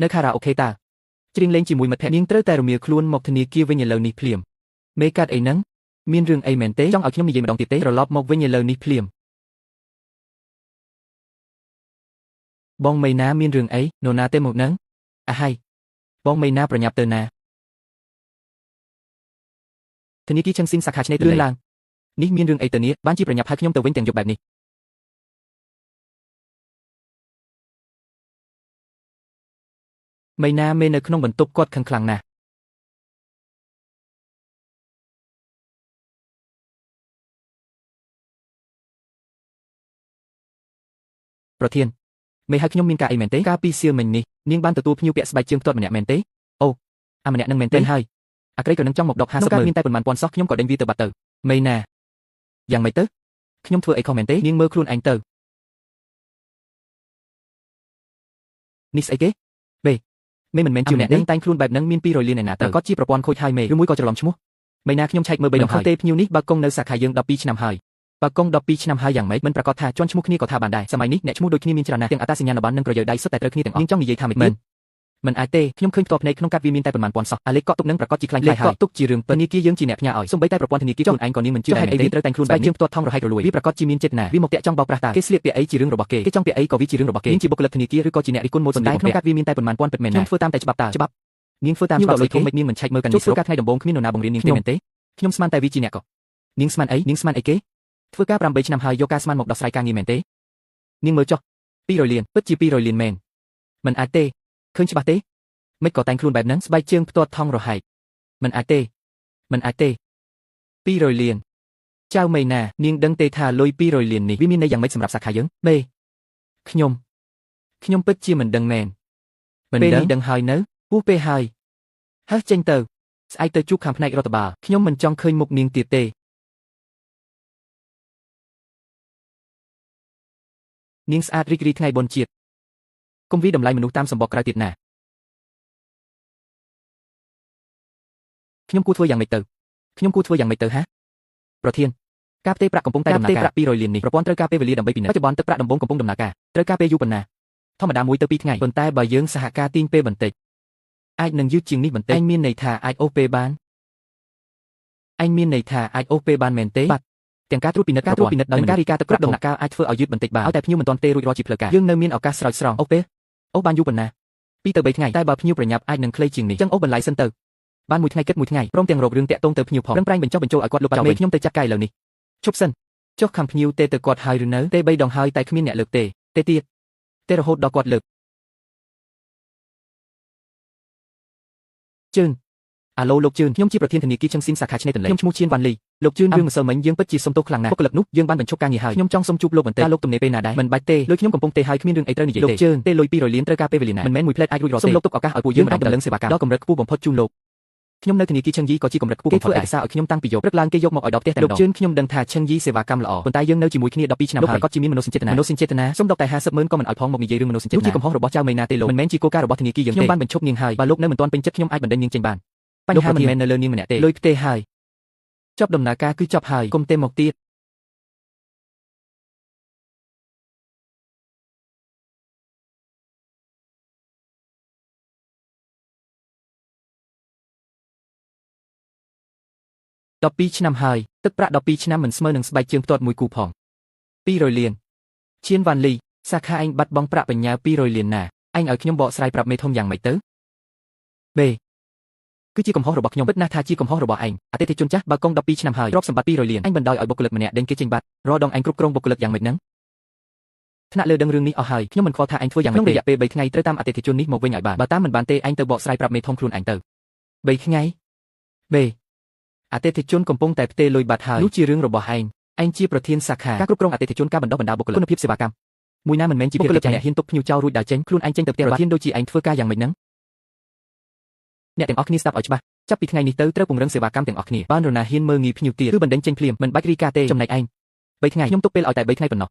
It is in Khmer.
នៅខារ៉ាអូខេតាច្រៀងលេងជាមួយមិត្តភក្តិនាងត្រូវតែរមៀលខ្លួនមកធនាគារវិញឥឡូវនេះភ្លាមមេកាត់អីហ្នឹងមានរឿងអីមែនទេចង់ឲ្យខ្ញុំនិយាយម្ដងទៀតទេត្រឡប់មកវិញឥឡូវនេះភ្លាមបងមីណាមានរឿងអីនរណាទេមកហ្នឹងអាហើយបងមីណាប្រញាប់ទៅណាធនាគារឈឹងស៊ីនសាខាឆ្នេរទន្លេឡើងនេះមានរឿងអីទៅនេះបានជាប្រញាប់ហៅខ្ញុំទៅវិញទាំងយប់បែបនេះមីណាមេនៅក្នុងបន្ទប់គាត់ខឹងខ្លាំងណាស់ប្រធានមេហៅខ្ញុំមានការអីមែនទេការពីសៀលមិញនេះនាងបានទទួលភ្ញៀវពាក់ស្បែកជើងផ្ទាត់ម្នាក់មែនទេអូអាម្នាក់នឹងមែនទេហើយអាក្រៃក៏នឹងចង់មកដក50ម៉ឺនមានតែប៉ុន្មានពាន់សោះខ្ញុំក៏ដេញវាទៅបាត់ទៅមីណាយ៉ាងម៉េចទៅខ្ញុំធ្វើអីខុសមែនទេនាងមើលខ្លួនឯងទៅនេះស្អីគេមេមិនមែនជាអ្នកតែងខ្លួនបែបហ្នឹងមាន200លានឯណាទៅគាត់ជាប្រព័ន្ធខូចហើយមេឬមួយក៏ច្រឡំឈ្មោះមីណាខ្ញុំឆែកមើល3ដងហើយទេភ្ញៀវនេះបើកុងនៅសាខាយើង12ឆ្នាំហើយបើកុង12ឆ្នាំហើយយ៉ាងម៉េចមិនប្រកាសថាជន់ឈ្មោះគ្នាក៏ថាបានដែរសម័យនេះអ្នកឈ្មោះដូចគ្នាមានច្រើនណាស់ទាំងអត្តសញ្ញាណប័ណ្ណនិងប្រយោជន៍ដៃសុទ្ធតែត្រូវគ្នាទាំងអស់នាងចង់និយាយថាមិនមិនអាចទេខ្ញុំឃើញផ្ទាល់ភ្នែកក្នុងកាត់វាមានតែប៉ុន្មានពាន់សោះអាលេខកក់ទុកនឹងប្រកាសជាខ្លាំងខ្លាយហើយកក់ទុកជារឿងធនាគារយើងជាអ្នកផ្ញើឲ្យសូម្បីតែប្រព័ន្ធធនាគារខ្លួនឯងក៏នាងមិនជឿដែរទេត្រូវតែខ្លួនបែបនេះផ្ទាត់ថងរហែករលួយវាប្រកាសជាមានចេតនាវាមកតាក់ចង់បោកប្រាស់តាគេស្លៀកពាក់អីជារឿងរបស់គេចង់ពាក់អីក៏វាជារឿងរបស់គេនាងជាបុគ្គលិកធនាគារឬក៏ជាអ្នករិះគន់ម៉ូដសម្ដែងក្នុងកាត់វាមានតែប៉ុន្មានពាន់ពិតមែនណាធ្វើតាមតែច្បាប់តាច្បាប់នាងធ្វើតាមច្បាប់ដូចគេមិននាងមិនឆែកមើលកាន់នេះស្រុកការថ្ងៃដំបូងគ្មាននរណាបង្រៀននាងទេមែនទេខ្ញុំស្មានតែវាជាអ្នកក៏នាងស្មានអីនាងស្មានអីគេធ្វើការ8ឆ្នាំហើយយកការស្មានមកដោះស្រាយការងារមែនទេនាងមើលចុះ200លានពិតជា200លានមែនមិនអាចទេឃើញច្បាស់ទេមិនក៏តែងខ្លួនបែបហ្នឹងស្បែកជើងផ្ទាត់ថងរហែកមិនអាចទេ200លានចៅមីណានាងដឹងទេថាលុយ200លាននេះវាមានន័យយ៉ាងម៉េចសម្រាប់សាខាយើងមេខ្ញុំពិតជាមិនដឹងមែនមិនដឹងហើយនៅពោះពេលហើយហើចេញទៅស្អែកទៅជួបខាងផ្នែករដ្ឋបាលខ្ញុំមិនចង់ឃើញមុខនាងទៀតទេនាងស្អាតរីករាយថ្ងៃបុណ្យជាតិកុំវិតម្លៃមនុស្សតាមសម្បកក្រៅទៀតណាខ្ញុំគួរធ្វើយ៉ាងម៉េចទៅហាប្រធានការផ្ទេរប្រាក់កំពុងតែដំណើរការ200លាននេះប្រព័ន្ធត្រូវការពេលវេលាដើម្បីពិនិត្យបច្ចុប្បន្នទឹកប្រាក់ដំបូងកំពុងដំណើរការត្រូវការពេលយូរប៉ុណ្ណាធម្មតា1ទៅ2ថ្ងៃប៉ុន្តែបើយើងសហការទាញពេលបន្តិចអាចនឹងយឺតជាងនេះបន្តិចឯងមានន័យថាអាចអូសពេលបានមែនទេបាទទាំងការត្រួតពិនិត្យដោយការរីកាទឹកប្រាក់ដំណាក់កាលអាចធ្វើឲ្យយឺតបន្តិចបានឲ្យតែភ្ញៀវមិនទាន់ទេរួចរាល់ជាផ្លូវការយើងនៅមានឱកាសស្រោចស្រង់អូសពេលអូសបានយូរប៉ុណ្ណា2ទៅ3ថ្ងៃតែបើភ្ញៀវប្រញាប់អាចនឹងខ្លីជាងនេះចឹងអូសបន្លាយសិនទៅបានមួយថ្ងៃគិតមួយថ្ងៃព្រមទាំងរករឿងតាក់ទងទៅភ្ញៀវផងប្រឹងប្រែងបញ្ចុះបញ្ចូលឲ្យគាត់លុបចោលមេខ្ញុំទៅចាត់ការឥឡូវនេះជប់សិនចុះខាងភ្ញៀវទេទៅគាត់ហើយឬនៅទេ3ដងហើយតែគ្មានអ្នកលើកទេទៀតទេរហូតដល់គាត់លើកជឿនអាឡូលោកជឿនខ្ញុំជាប្រធានធនាគារឈឹងស៊ីនសាខាឆ្នេរទន្លេខ្ញុំឈ្មោះឈៀនវ៉ាន់លីលោកជឿនរឿងម្សិលមិញយើងពិតជាសុំទោសខ្លាំងណាស់បុគ្គលិកនោះយើងបានបញ្ឈប់ការងារហើយខ្ញុំចង់សុំជួបលោកបន្តិចលោកទំនេរពេលណាដែរមិនបាច់ទេលុយខ្ញុំកំពុងទេហើយគ្មានរឿងអីត្រូវនិយាយទេលោកជឿនទេលុយ200លានត្រូវការពេលវេលាណាមិនមែនមួយផ្លែតអាចរួចរាល់ទេសូមលោកទុកឱកាសឲ្យពួកយើងអាចដំណឹងសេវាកម្មដល់កម្រិតខ្ពស់បំផុតជូនលោកខ្ញុំនៅធនាគារឈឹងយីក៏ជាកម្រិតខ្ពស់បំផុតដែរគេធ្វើឯកសារឲ្យខ្ញុំតាំងពីយប់ព្រឹកឡើងគេយកមកឲ្យដល់ផ្ទះតែម្ដងលោកជឿនខ្ញុំដឹងថាឈឹងយីសេវាកម្មល្អប៉ុន្តែយើងនៅជាមួយគ្នា12ឆ្នាំហើយលោកប្រកាសជាមានមនោសញ្ចេតនាសូមដកតែ50ម៉ឺនក៏មិនឲ្យផងមកនិយាយរឿងមនោសញ្ចេតនានោះជាកំហុសរបស់ចៅមីណាទេលោកមិនមែនជាគោលការណ៍របស់ធនាគារយើងទេខ្ញុំបានបញ្ឈប់នាងហើយបើលោកនៅមិនទាន់ពេញចិត្តខ្ញុំអាចបណ្ដេញនាងចេញបានបញ្ហាមិនមែននៅលើនាងម្នាក់ទេលុយផ្ទេរហើយចប់ដំណើរការគឺចប់ហើយកុំទេមកទៀត12ឆ្នាំហើយទឹកប្រាក់12ឆ្នាំមិនស្មើនឹងស្បែកជើងផ្ទាត់មួយគូផង200លានឈៀនវ៉ាន់លីសាខាឯងបាត់បង់ប្រាក់បញ្ញើ200លានណាឯងឲ្យខ្ញុំបកស្រាយប្រាប់មេធំយ៉ាងម៉េចទៅគឺជាកំហុសរបស់ខ្ញុំពិតណាស់ថាជាកំហុសរបស់ឯងអតិថិជនចាស់បើកុង12ឆ្នាំហើយទ្រព្យសម្បត្តិ200លានឯងបណ្ដោយឲ្យបុគ្គលិកម្នាក់ដេញគេចេញបាត់រដងឯងគ្រប់គ្រងបុគ្គលិកយ៉ាងម៉េចហ្នឹងថ្នាក់លើដឹងរឿងនេះអស់ហើយខ្ញុំមិនខ្វល់ថាឯងធ្វើយ៉ាងម៉េចក្នុងរយៈពេល3ថ្ងៃត្រូវតាមអតិថិជននេះមកវិញឲ្យបានបើតាមមិនបានទេឯងទៅបកស្រាយប្រាប់មេធំខ្លួនឯងទៅ3ថ្ងៃអតិថិជនកំពុងតែផ្ទេរលុយបាត់ហើយនោះជារឿងរបស់ឯងជាប្រធានសាខាការគ្រប់គ្រងអតិថិជនការបណ្ដុះបណ្ដាលបុគ្គលិកគុណភាពសេវាកម្មមួយណាមិនមែនជាបុគ្គលិកអ្នកហ៊ានទុកភ្ញៀវចោលរួចដើរចេញខ្លួនឯងចេញទៅផ្ទះប្រធានដូចជាឯងធ្វើការយ៉ាងម៉េចហ្នឹងអ្នកទាំងអស់គ្នាស្ដាប់ឲ្យច្បាស់ចាប់ពីថ្ងៃនេះទៅត្រូវពង្រឹងសេវាកម្មទាំងអស់គ្នាបាននរណាហ៊ានមើលងាយភ្ញៀវទៀតគឺបណ្ដេញចេញភ្លាមមិនបាច់រីកាទេចំណែកឯង3ថ្ងៃខ្ញុំទុកពេលឲ្យតែ3ថ្ងៃប៉ុណ្ណោះ